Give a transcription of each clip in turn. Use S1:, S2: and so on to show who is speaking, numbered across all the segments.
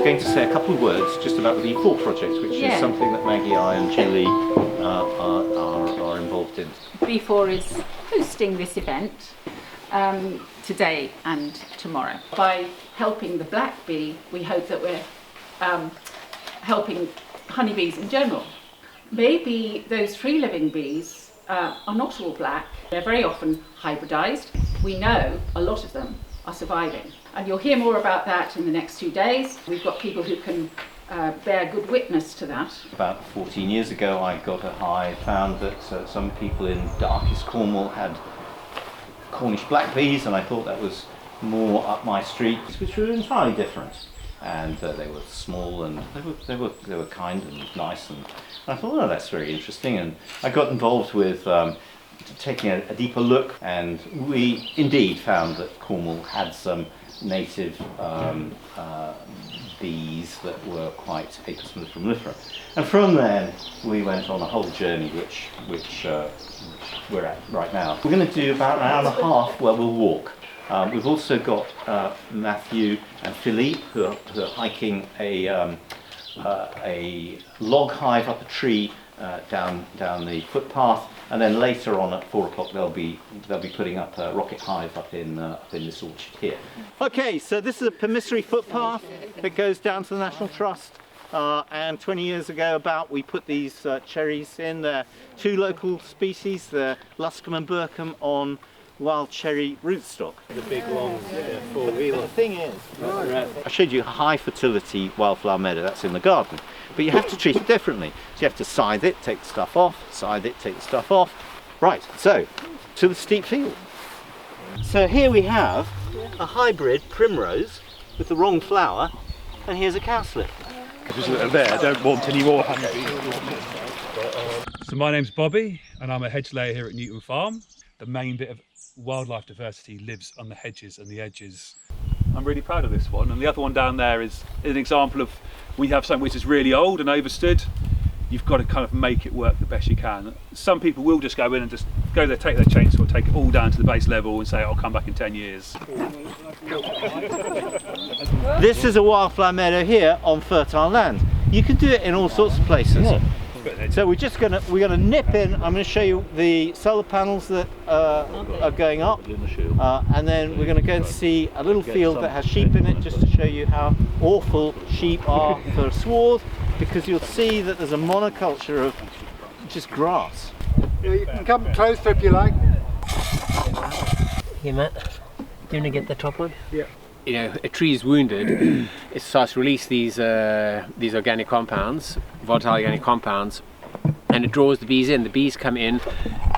S1: going to say a couple of words just about the B4 project, which is something that Maggie, I and Julie are involved in.
S2: B4 is hosting this event today and tomorrow. By helping the black bee, we hope that we're helping honeybees in general. Maybe those free-living bees are not all black. They're very often hybridized. We know a lot of them are surviving. And you'll hear more about that in the next 2 days. We've got people who can bear good witness to that.
S1: About 14 years ago, I got a hive, found that some people in darkest Cornwall had Cornish black bees, and I thought that was more up my street, which were entirely different. And they were small, and they were kind and nice, and I thought, oh, that's very interesting. And I got involved with taking a deeper look, and we indeed found that Cornwall had some native bees that were quite Apis mellifera. And from there we went on a whole journey which we're at right now. We're going to do about an hour and a half where we'll walk. We've also got Matthew and Philippe who are hiking a log hive up a tree down the footpath, and then later on at 4 o'clock they'll be putting up a rocket hive up in this orchard here. Okay, so this is a permissiry footpath that goes down to the National Trust, and 20 years ago we put these cherries in. They're 2 local species, the Luscombe and Burkham on wild cherry rootstock. The big long 4-wheeler. The thing is, I showed you a high fertility wildflower meadow, that's in the garden, but you have to treat it differently. So you have to scythe it, take the stuff off, scythe it, take the stuff off. Right, so to the steep field. So here we have a hybrid primrose with the wrong flower, and here's a cowslip.
S3: There, I don't want any more honeybees. So my name's Bobby, and I'm a hedge layer here at Newton Farm. The main bit of wildlife diversity lives on the hedges and the edges. I'm really proud of this one, and the other one down there is an example of when you have something which is really old and overstood, you've got to kind of make it work the best you can. Some people will just go in and just go there, take their chainsaw, take it all down to the base level and say, I'll come back in 10 years.
S1: This is a wildflower meadow here on fertile land. You can do it in all sorts of places. So we're gonna nip in. I'm going to show you the solar panels that are going up, and then we're going to go and see a little field that has sheep in it, just to show you how awful sheep are for a sward, because you'll see that there's a monoculture of just grass.
S4: Yeah, you can come closer if you like.
S5: Here, Matt, do you want to get the top one?
S4: Yeah.
S5: You know, a tree is wounded, it starts to release these organic compounds, volatile organic compounds, and it draws the bees in. The bees come in,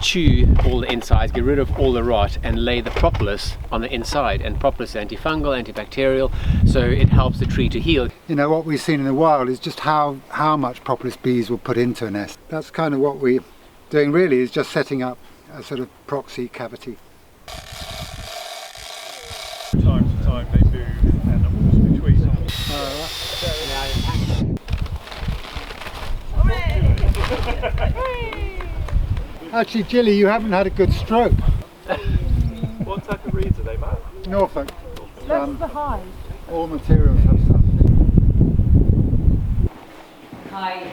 S5: chew all the insides, get rid of all the rot, and lay the propolis on the inside. And propolis is antifungal, antibacterial, so it helps the tree to heal.
S4: You know, what we've seen in the wild is just how much propolis bees will put into a nest. That's kind of what we're doing really, is just setting up a sort of proxy cavity.
S3: Time to time they move and almost between them.
S4: Actually, Gilly, you haven't had a good stroke.
S3: What type of reeds are they, Matt?
S4: Norfolk.
S2: That's the hive.
S4: All materials have something.
S2: Hi,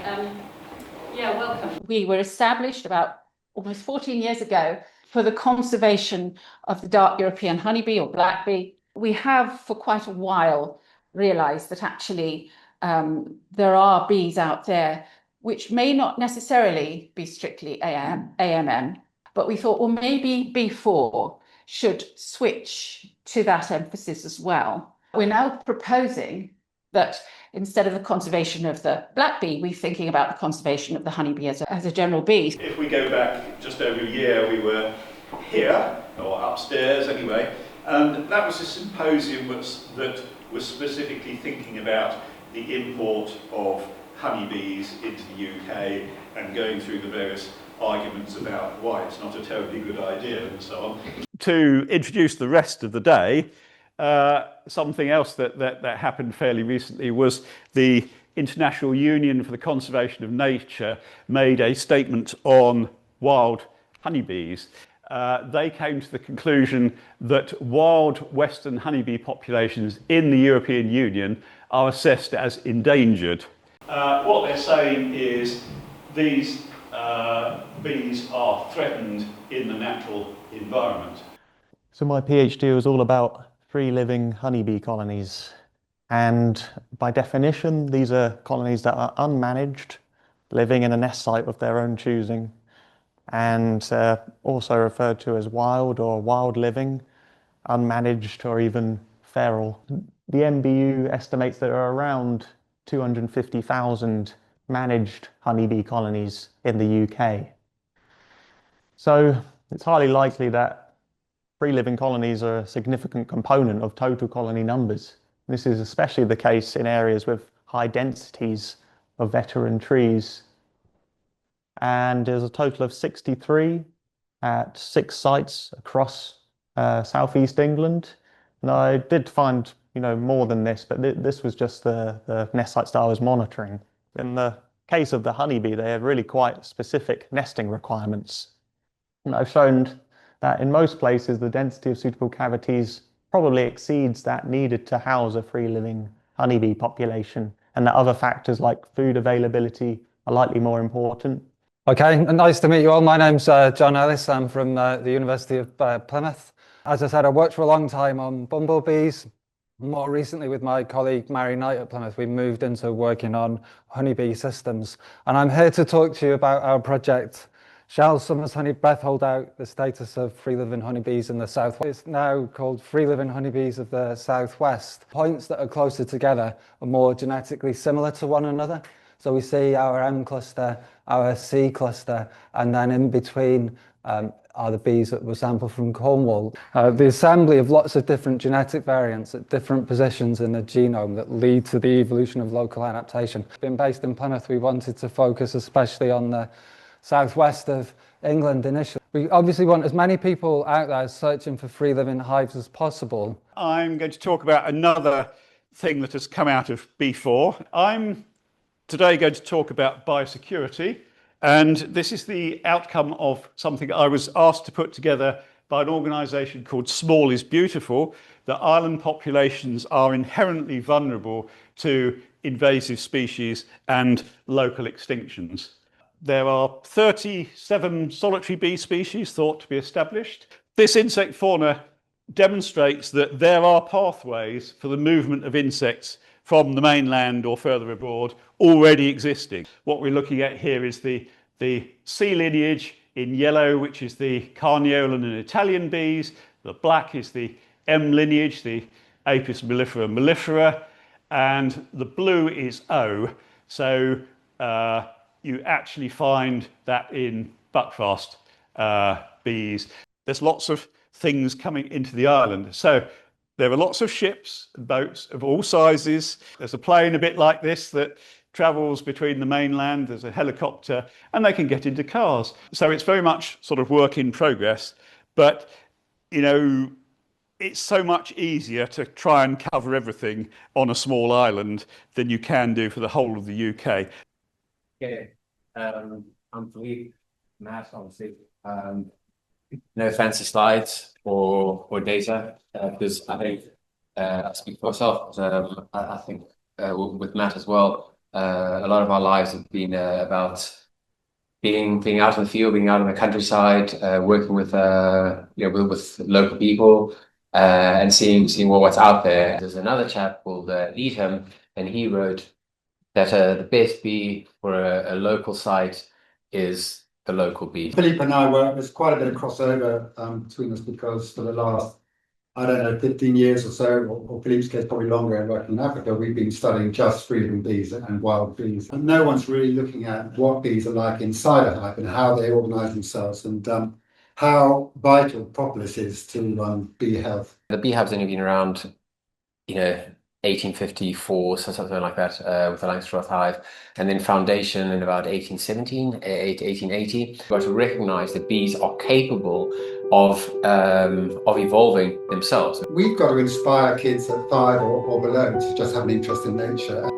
S2: welcome. We were established about almost 14 years ago for the conservation of the dark European honeybee or black bee. We have for quite a while realised that actually there are bees out there which may not necessarily be strictly AMM, but we thought, well, maybe B4 should switch to that emphasis as well. We're now proposing that instead of the conservation of the black bee, we're thinking about the conservation of the honeybee as a general bee.
S6: If we go back just over a year, we were here, or upstairs anyway, and that was a symposium that was specifically thinking about the import of honeybees into the UK and going through the various arguments about why it's not a terribly good idea and so on.
S7: To introduce the rest of the day, something else that happened fairly recently was the International Union for the Conservation of Nature made a statement on wild honeybees. They came to the conclusion that wild western honeybee populations in the European Union are assessed as endangered. What they're saying is these bees are threatened in the natural environment.
S8: So my PhD was all about free living honeybee colonies. And by definition, these are colonies that are unmanaged, living in a nest site of their own choosing, and also referred to as wild or wild living, unmanaged or even feral. The MBU estimates there are around 250,000 managed honeybee colonies in the UK. So it's highly likely that free living colonies are a significant component of total colony numbers. This is especially the case in areas with high densities of veteran trees. And there's a total of 63 at 6 sites across southeast England. And I did find, more than this, but this was just the nest sites that I was monitoring. In the case of the honeybee, they have really quite specific nesting requirements. And I've shown that in most places, the density of suitable cavities probably exceeds that needed to house a free-living honeybee population, and that other factors like food availability are likely more important.
S9: Okay, nice to meet you all. My name's John Ellis. I'm from the University of Plymouth. As I said, I worked for a long time on bumblebees. More recently, with my colleague Mary Knight at Plymouth, we moved into working on honeybee systems. And I'm here to talk to you about our project, Shall Summer's Honey Breath Hold Out, the status of free-living honeybees in the southwest. It's now called free-living honeybees of the southwest. Points that are closer together are more genetically similar to one another. So we see our M cluster, our C cluster, and then in between are the bees that were sampled from Cornwall. The assembly of lots of different genetic variants at different positions in the genome that lead to the evolution of local adaptation. Being based in Plymouth, we wanted to focus especially on the southwest of England initially. We obviously want as many people out there searching for free-living hives as possible.
S7: I'm going to talk about another thing that has come out of B4. I'm today going to talk about biosecurity, and this is the outcome of something I was asked to put together by an organisation called Small is Beautiful, that island populations are inherently vulnerable to invasive species and local extinctions. There are 37 solitary bee species thought to be established. This insect fauna demonstrates that there are pathways for the movement of insects from the mainland or further abroad already existing. What we're looking at here is the C lineage in yellow, which is the Carniolan and Italian bees. The black is the M lineage, the Apis mellifera mellifera, and the blue is O. So you actually find that in buckfast bees. There's lots of things coming into the island. So there are lots of ships and boats of all sizes. There's a plane a bit like this that travels between the mainland. There's a helicopter, and they can get into cars. So it's very much sort of work in progress. But, it's so much easier to try and cover everything on a small island than you can do for the whole of the UK.
S5: Okay, I'm Philippe, Matt, obviously. No fancy slides or data, because I think I speak for myself. I think with Matt as well, a lot of our lives have been about being out in the field, being out in the countryside, working with with local people, and seeing what's out there. There's another chap called Needham, and he wrote that the best bee for a local site is the local bee.
S4: Philippe and I there's quite a bit of crossover between us, because for the last, 15 years or so, or Philippe's case probably longer, and working in Africa, we've been studying just free-living bees and wild bees. And no one's really looking at what bees are like inside a hive and how they organise themselves, and how vital propolis is to bee health.
S5: The beehive's only been around, 1854, so something like that, with the Langstroth hive, and then foundation in about 1880. We've got to recognise that bees are capable of evolving themselves.
S4: We've got to inspire kids at 5 or below to just have an interest in nature.